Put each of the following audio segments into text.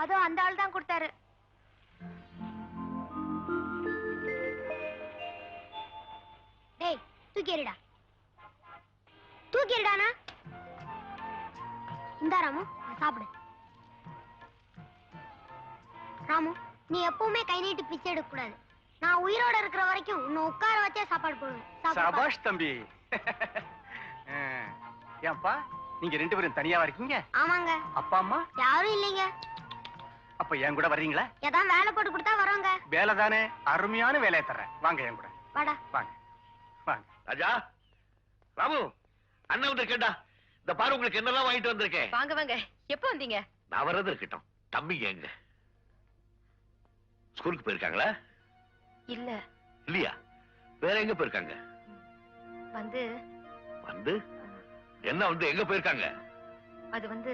அதோ அந்த ஆள் தான் கொடுத்தாரு. டேய் தூக்கிடுடா, தூக்கிடுடானா. இந்தா ராமு, சாப்பிடு. ராமு, நீ எப்பவுமே கை நீட்டி பிச்சை எடுக்க கூடாது. நான் உயிரோட இருக்கிற வரைக்கும் உன்னை உட்கார வச்சே சாப்பாடு போடுவேன். சபாஷ் தம்பி. ஏன்பா நீங்க 2 பேரும் தனியாவா இருக்கீங்க? ஆமாங்க. அப்பா அம்மா யாரும் இல்லைங்க. அப்ப என் கூட வர்றீங்களா? ஏதாவது வேலை போட்டு கொடுத்தா வரோங்க. வேலை தானே, அருமையான வேலையை தர்றேன். வாங்க என் கூட. வாடா. வாங்க வாங்க. ராஜா, ராமு, அண்ணன் வந்து கேட்டா இந்த பாரு உங்களுக்கு என்னெல்லாம் வாங்கிட்டு வந்திருக்கேன். வாங்க வாங்க. எப்ப வந்தீங்க? நான் வர்றது இருக்கட்டும், தம்பிங்க எங்க? ஸ்கூலுக்கு போயிருக்காங்களா? இல்ல. இல்லையா? வேற எங்க போயிருக்காங்க? வந்து வந்து என்ன வந்து எங்க போயிருக்காங்க? அது வந்து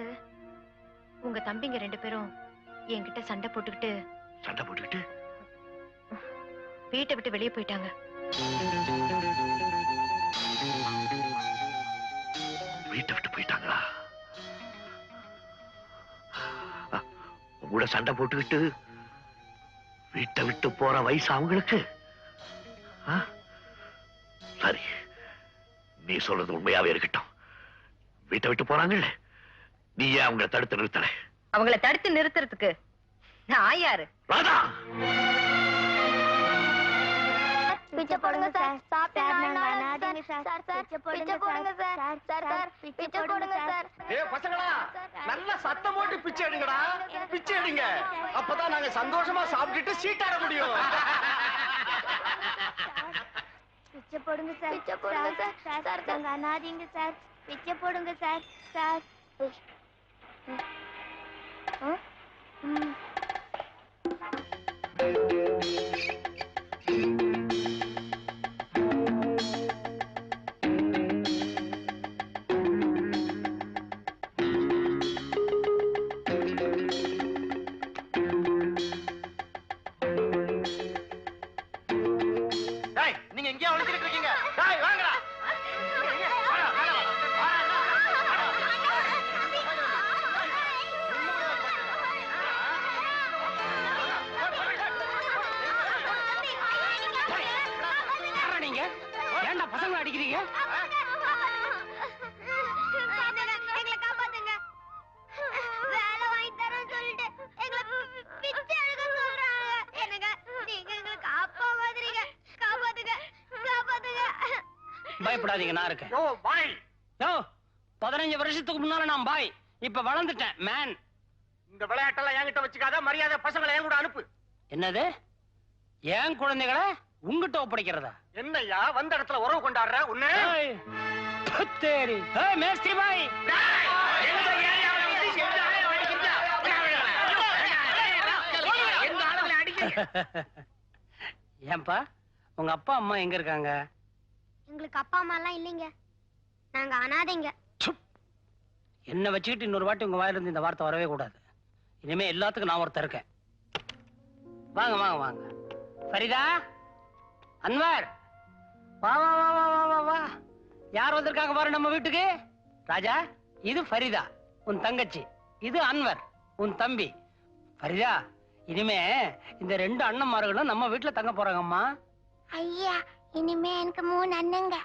உங்க தம்பிங்க 2 பேரும் என்கிட்ட சண்டை போட்டுக்கிட்டு வீட்டை விட்டு வெளியே போயிட்டாங்க. வீட்டை விட்டு போயிட்டாங்களா? உங்களோட சண்டை போட்டுக்கிட்டு வீட்டை விட்டு போற வயசு அவங்களுக்கு? சரி, நீ சொல்றது உண்மையாவே இருக்கட்டும். வீட்டை விட்டு போறாங்கல்ல, நீ ஏன் அவங்களை தடுத்து நிறுத்தல? அவங்கள தடுத்து நிறுத்துறதுக்கு நான் யாரு? ராதா, பிச்சை போடுங்க சார். சாப்பிட்டு சார். பிச்சை போடுங்க சார். சார் பிச்சை போடுங்க சார். பசங்களா, நல்ல சத்தம் போட்டு பிச்சை எடுங்கடா. பிச்சை எடுங்க, அப்பதான் நாங்க சந்தோஷமா சாப்பிட்டுட்டு சீட்டாட முடியும். பிச்சை போடுங்க சார். பிச்சை போடுங்க சார். சார் நாங்க அனாதைங்க சார். பிச்சை போடுங்க சார். சார் நீங்க எங்கேயா ஒளிஞ்சிட்டு இருக்கீங்க? வாங்கடா. நீங்க ஏன்டா பசங்களை அடிக்கிறீங்க? எங்களை காப்பாத்துங்க. வேலை வாங்கி தரேன்னு சொல்லிட்டு எங்களை பிச்சை எடுக்க சொல்றாங்க. என்னங்க நீங்க எங்களை காப்பாத்துறீங்க. காப்பாத்துங்க, காப்பாத்துங்க. பயப்படாதீங்க, நான் இருக்கேன். 15 வருஷத்துக்கு முன்னால நான் பாய், இப்ப வளர்ந்துட்டேன் மேன். இந்த விளையாட்டெல்லாம் என்கிட்ட வச்சுக்காத, மரியாதை பசங்களை என் கூட அனுப்பு. என்னது? ஏன் குழந்தைகளை உங்ககிட்ட ஒப்படைக்கிறதா? என்னய்யா வந்த இடத்துல உறவு கொண்டாடுற உன்னை? தேரி மேஸ்திரி பாய், ஏன்பா உங்க அப்பா அம்மா எங்க இருக்காங்க? எங்களுக்கு அப்பா அம்மா எல்லாம் இல்லைங்க, நாங்க அனாதைங்க. என்ன வச்சுக்கிட்டு இன்னொரு வாட்டி உங்க வாயிலிருந்து இந்த வார்த்தை வரவே கூடாது. இனிமே எல்லாத்துக்கும் நான் ஒருத்தர் இருக்கேன். வாங்க வாங்க வாங்க. ஃபரிதா, அன்வர், வா வா வா வா வா வா வா. யார் வந்திருக்காங்க பாரு நம்ம வீட்டுக்கு. ராஜா, இது ஃபரிதா உன் தங்கச்சி, இது அன்வர் உன் தம்பி. ஃபரிதா, இனிமே இந்த 2 அண்ணன்மார்களும் நம்ம வீட்டுல தங்க போறாங்கம்மா. ஐயா, இனிமே எனக்கு 3 அண்ணங்க.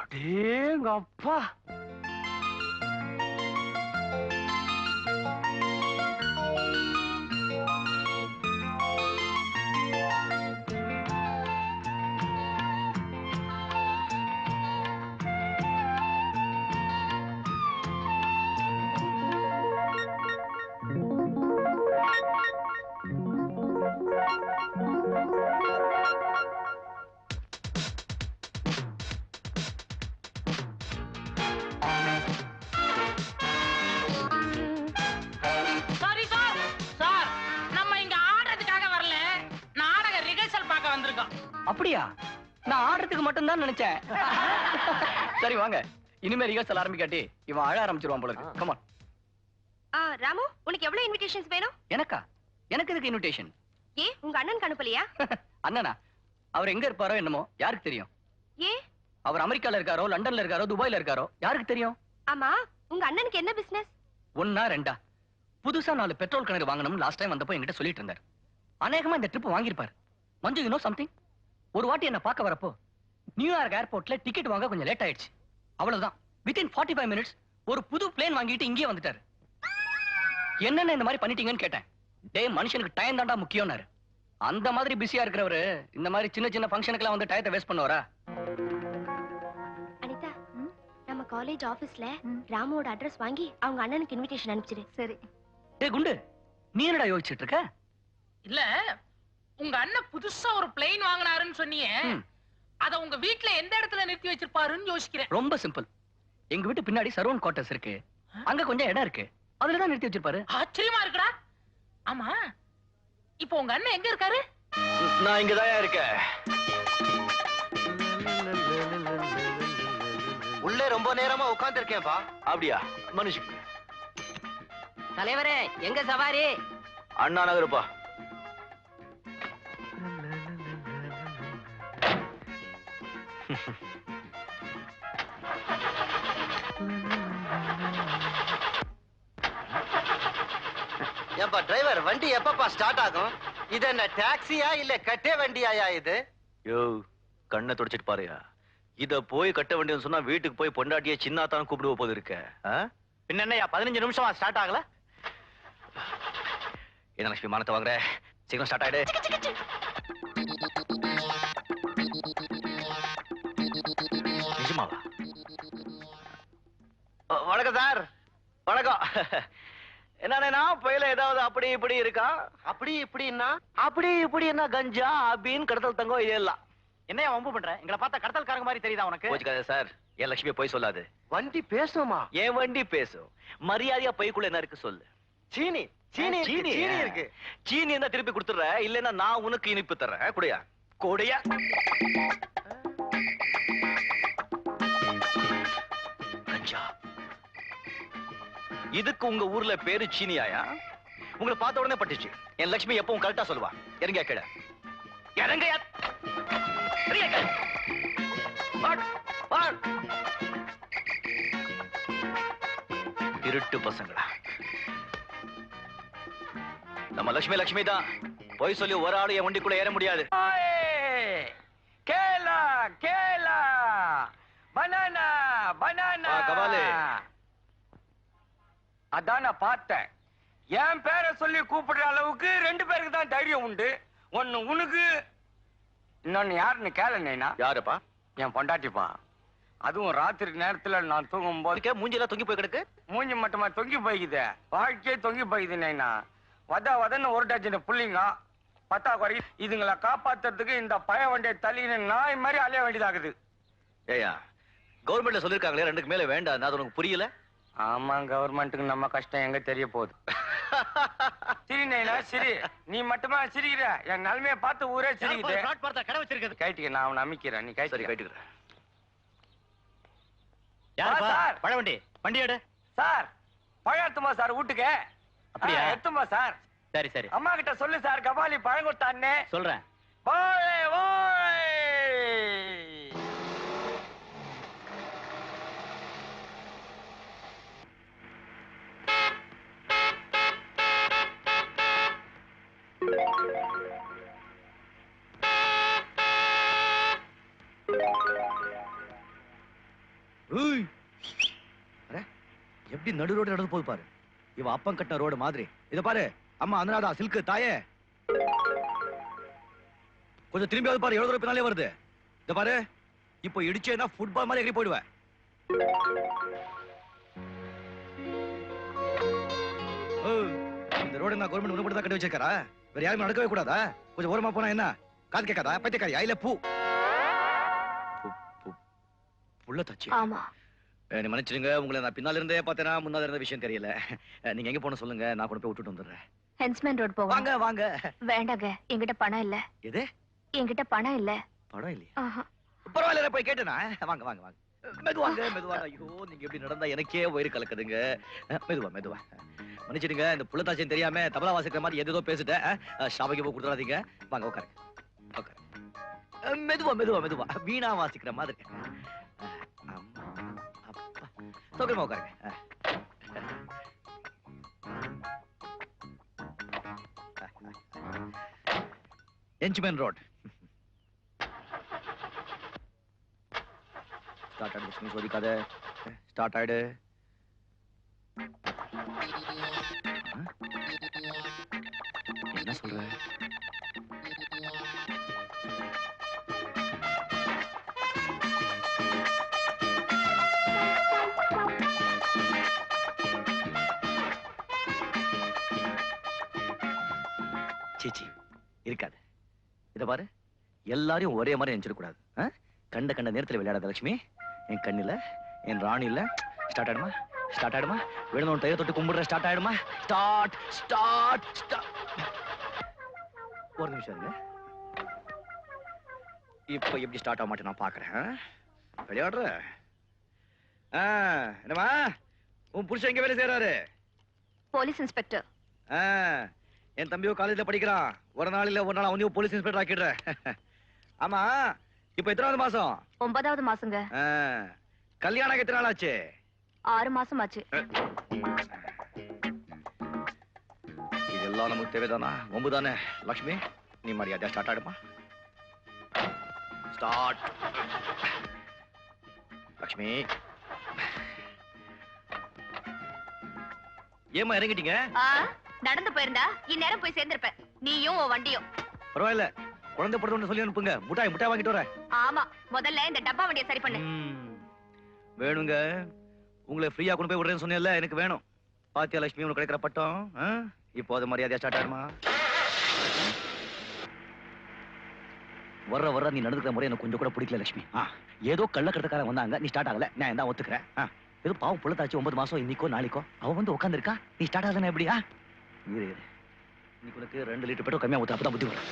அடேங்கப்பா, அப்படியா? நான் ஆடுறதுக்கு மட்டும் தான் நினைச்சேன். சரி வாங்க, இனிமே ரிஹர்சல் ஆரம்பிக்காட்டி இவன் அழ ஆரம்பிச்சிருவான் போல இருக்கு. Come on. ராமு, உனக்கு எவ்வளவு இன்விடேஷன்ஸ் வேணும்? எனக்கா? எனக்கு எதுக்கு இன்விடேஷன்? ஏ, உங்க அண்ணனுக்கு அனுப்பலையா? அண்ணனா? அவர் எங்க இருப்பாரோ என்னமோ யாருக்கு தெரியும்? ஏ, அவர் அமெரிக்கால இருக்காரோ, லண்டன்ல இருக்காரோ, துபாய்ல இருக்காரோ யாருக்கு தெரியும்? ஆமா, உங்க அண்ணனுக்கு என்ன பிசினஸ்? ஒன்னா ரெண்டா? புதுசா 4 பெட்ரோல் கிணறு வாங்கணும்னு லாஸ்ட் டைம் வந்தப்போ என்கிட்ட சொல்லிட்டு இருந்தார். அநேகமா இந்த ட்ரிப் வாங்கியிருப்பாரு. Manju, you know something? ஒரு வாட்டி என்ன பார்க்க வரப்போ நியூயார்க் ஏர்போர்ட்ல டிக்கெட் வாங்க கொஞ்சம் லேட் ஆயிடுச்சு. அவ்வளவுதான், வித்தின் 45 மினிட்ஸ் ஒரு புது பிளேன் வாங்கிட்டு இங்கே வந்துட்டாரு. என்னென்ன இந்த மாதிரி பண்ணிட்டீங்கன்னு கேட்டேன். டேய், மனுஷனுக்கு டைம் தாண்டா முக்கியம்னாரு. அந்த மாதிரி பிஸியா இருக்கிறவரு இந்த மாதிரி சின்ன சின்ன ஃபங்க்ஷனுக்குலாம் வந்து டயத்தை வேஸ்ட் பண்ணுவாரா? அனிதா, நம்ம காலேஜ் ஆபீஸ்ல ராமுவோட அட்ரஸ் வாங்கி அவங்க அண்ணனுக்கு இன்விடேஷன் அனுப்பிச்சிடு. சரி. டேய் குண்டு, நீ என்னடா யோசிச்சுட்டு இருக்க? இல்ல, உங்க அண்ணன் புதுசா ஒரு பிளேன் வாங்கினாருன்னு சொன்னீங்க. அத உங்க வீட்ல எந்த இடத்துல நிறுத்தி வச்சிருப்பாருன்னு யோசிக்கிறேன். ரொம்ப சிம்பிள். எங்க வீட்டு பின்னாடி சரவண் குவார்டர்ஸ் இருக்கு. அங்க கொஞ்சம் இடம் இருக்கு, அதுலதான் நிறுத்தி வச்சிருப்பாரு. ஆச்சரியமா இருக்குடா. ஆமா, இப்போ உங்க அண்ணன் எங்க இருக்காரு? நான் இங்கதான் இருக்கேன். உள்ளே ரொம்ப நேரமா உட்கார்ந்து இருக்கேன்பா. அப்படியா? மனுஷன் தலைவரே, எங்க சவாரி? அண்ணா நகருப்பா. ஏன்பா டிரைவர், வண்டி எப்பப்பா ஸ்டார்ட் ஆகும்? இது என்ன டாக்ஸியா இல்ல கட்டே வண்டியாயா இது? யோ, கண்ணை துடைச்சிட்டு பாருயா. இத போய் கட்ட வண்டின்னு சொன்னா வீட்டுக்கு போய் பொண்டாட்டிய சின்னாத்தான் கூப்பிடுவ போது இருக்க. பின்ன என்னையா 15 நிமிஷமா ஸ்டார்ட் ஆகல? என்ன லட்சுமி, மானத்தை வாங்குற, சீக்கிரம் ஸ்டார்ட் ஆயிடு. நிஜமாவா? வணக்கம் சார். வணக்கம். என்னன்னா புயல ஏதாவது அப்படி இப்படி இருக்கா? அப்படி இப்படின்னா? அப்படி இப்படின்னா கஞ்சா அபின் கடத்தல் தங்கம் இதெல்லாம். என்னையா வம்பு பண்ற? எங்களை பார்த்தா கடத்தல்காரங்க மாதிரி தெரியுதா உனக்கு? போச்சுக்காத சார், என் லட்சுமி போய் சொல்லாது. வண்டி பேசுமா? என் வண்டி பேசும். மரியாதையா பைக்குள்ள என்ன இருக்கு சொல்லு. சீனி சீனி சீனி இருக்கு. சீனி என்ன திருப்பி கொடுத்துற, இல்லன்னா நான் உனக்கு இனிப்பு தர்றேன். குடியா கொடியா. கஞ்சா. இதுக்கு உங்க ஊர்ல பேரு சீனியாயா? உங்களை பார்த்த உடனே பட்டுச்சு. என் லட்சுமி எப்பவும் கரெக்டா சொல்லுவா. இறங்க கீழே. இறங்கயா. இருட்டு பசங்களா. நம்ம லட்சுமி தான். போய் சொல்லி ஒரு ஆளு என் வண்டிக்குள்ள ஏற முடியாது. கேலா கேலா, பனானா பனானா. கபாலு, அதான் நான் பார்த்தேன். என் பேரை சொல்லி கூப்பிடுற அளவுக்கு 2 பேருக்கு தான் தைரியம் உண்டு. ஒன்னு உனக்கு, இன்னொன்னு யாருன்னு கேளனேனா? யாருப்பா? என் பொண்டாட்டிப்பா. அதுவும் ராத்திரி நேரத்துல நான் தூங்கும் போது மூஞ்சில தொங்கி போய் கிடக்கு. மூஞ்சி மட்டுமா தொங்கி போய்க்குது, வாழ்க்கையே தொங்கி போய்க்குது நைனா. வதன்னு ஒரு டஜன் புள்ளிங்க பத்தா குறை. இதுங்களை காப்பாத்துறதுக்கு இந்த பய வண்டியை தள்ளின்னு நாய் மாதிரி அலைய வேண்டியதாகுது. ஏயா, கவர்மெண்ட்ல சொல்லிருக்காங்களே 2க்கு மேல வேண்டாம். அது உனக்கு புரியல? ஆமா, கவர்மெண்ட்டுக்கு நம்ம கஷ்டம் எங்க தெரிய போகுது. சரி நைனா, சரி. நீ மட்டுமா சிரிக்கிற? என் நிலைமைய பார்த்து ஊரே சிரிக்குது. கடை வச்சிருக்கிறது. கைட்டுக்க, நான் அவனை அமைக்கிறேன். நீ சரி, கைட்டுக்கிறேன். சார், பழவண்டி வண்டி எடு. சார், பழம் எடுத்துமா சார் வீட்டுக்கு? அப்படியா? எடுத்துமா சார். சரி சரி, அம்மா கிட்ட சொல்லு சார், கபாலி பழம் கொடுத்தான்னு சொல்றேன். ஓய் ஓய். எப்படி நடு ரோடு நடந்து போது பாரு. இவ அப்பம் கட்டின ரோடு மாதிரி. இத பாரு, அம்மா அனுராதா சில்க் தாயே. கொஞ்சம் திரும்பியாவது பாரு, எவ்வளவு தூரம் பின்னாலே வருது. இத பாரு, இப்போ இடிச்சேன்னா ஃபுட்பால் மாதிரி எகிரி போயிடுவேன். இந்த ரோடு நான் கவர்மெண்ட் உனக்கு தான் கட்டி வச்சிருக்காரா? வேற யாருமே நடக்கவே கூடாதா? கொஞ்சம் ஓரமா போனா என்ன காது கேட்காதா? பைத்தியக்காரியா இல்ல பூ புள்ள தச்சு? ஆமா. நீ மன்னிச்சிடுங்க, உங்களை நான் பின்னால இருந்தே பார்த்தேனா முன்னால இருந்த விஷயம் தெரியல. நீங்க எங்க போன சொல்லுங்க, நான் கொண்டு போய் விட்டுட்டு வந்துடுறேன். ஹென்ஸ்மேன் ரோட் போவோம். வாங்க வாங்க. வேண்டாங்க, என்கிட்ட பணம் இல்ல. எது? என்கிட்ட பணம் இல்ல. படம் இல்லையா? ஆஹா. பரவாயில்ல, நான் போய் கேட்டேனா? வாங்க வாங்க வாங்க. மெதுவாங்க மெதுவாங்க. ஐயோ, நீங்க எப்படி நடந்தா எனக்கே வயிறு கலக்குதுங்க. மெதுவா மெதுவா. மன்னிச்சிடுங்க, இந்த புள்ளத்தாச்சின்னு தெரியாம தபலா வாசிக்கிற மாதிரி ஏதோ பேசிட்டேன். ஷாபைக்கு போய் கொடுத்துறாதீங்க. வாங்க உட்காருங்க. உட்காருங்க. மெதுவா மெதுவா மெதுவா. வீணா வாசிக்கிற மாதிரி. அம்மா, அப்பா. சௌகரியமா உட்காருங்க. என்ச்மேன் ரோட். ஸ்டார்ட் ஆயிடு லட்சுமி, சோதிக்காத. ஸ்டார்ட் ஆயிடு. என்ன சொல்ற? சீச்சி, இருக்காது. இத பாரு, எல்லாரையும் ஒரே மாதிரி நினைச்சிடக்கூடாது. கண்ட கண்ட நேரத்துல விளையாடாத லட்சுமி. என் கண்ணில, என் ராணில. ஸ்டார்ட் ஆயிடுமா? ஸ்டார்ட் ஆயிடுமா? வேணும் தைய தொட்டு கும்பிடுற. ஸ்டார்ட் ஆயிடுமா? Start start start. ஒரு நிமிஷம் இருங்க. இப்ப எப்படி ஸ்டார்ட் ஆக மாட்டேன் நான் பாக்குறேன். விளையாடுற? என்னமா உன் புருஷன் எங்க வேலை செய்யறாரு? Police inspector. என் தம்பியோ காலேஜ்ல படிக்கிறான். ஒரு நாள் இல்ல ஒரு நாள் அவனையும் போலீஸ் இன்ஸ்பெக்டர் ஆக்கிடுற. ஆமா, இப்ப எத்தனாவது மாசம்? 9வது மாசங்க. கல்யாணம் எத்தனை நாள் ஆச்சு? 6 மாசம் ஆச்சு. இதெல்லாம் நமக்கு தேவைதானா? ஒம்பு தானே. லக்ஷ்மி, நீ மரியாதையா ஸ்டார்ட் ஆயிடுமா? ஸ்டார்ட். லக்ஷ்மி, ஏமா இறங்கிட்டீங்க? நடந்து போயிருந்தா இந்நேரம் போய் சேர்ந்திருப்பேன். நீயும் உன் வண்டியும். பரவாயில்ல, குழந்தை பிறந்த சொல்லி அனுப்புங்க. முட்டாய் முட்டாய் வாங்கிட்டு வரேன். ஆமா, முதல்ல இந்த டப்பா வண்டியை சரி பண்ணு. வேணுங்க, உங்களை ஃப்ரீயா கொண்டு போய் விடுறேன்னு சொன்னேன்ல, எனக்கு வேணும். பாத்தியா லட்சுமி, உனக்கு கிடைக்கிற பட்டம். இப்போ அது மரியாதையா ஸ்டார்ட் ஆயிடுமா? வர்ற வர்ற நீ நடந்துக்கிற முறை எனக்கு கொஞ்சம் கூட பிடிக்கல லட்சுமி. ஏதோ கள்ளக்கடத்தக்காரன் வந்தாங்க, நீ ஸ்டார்ட் ஆகல. நான் தான் ஒத்துக்கிறேன். ஏதோ பாவம் புள்ளத்தாச்சு 9 மாசம் இன்னைக்கோ நாளைக்கோ அவ வந்து உட்காந்துருக்கா. நீ ஸ்டார்ட் ஆகுதுன்னா எப்படியா? இன்னைக்கு உனக்கு 2 லிட்டர் பெட்ரோல் கம்மியா ஊத்து. அப்பதான் புத்தி வரும்.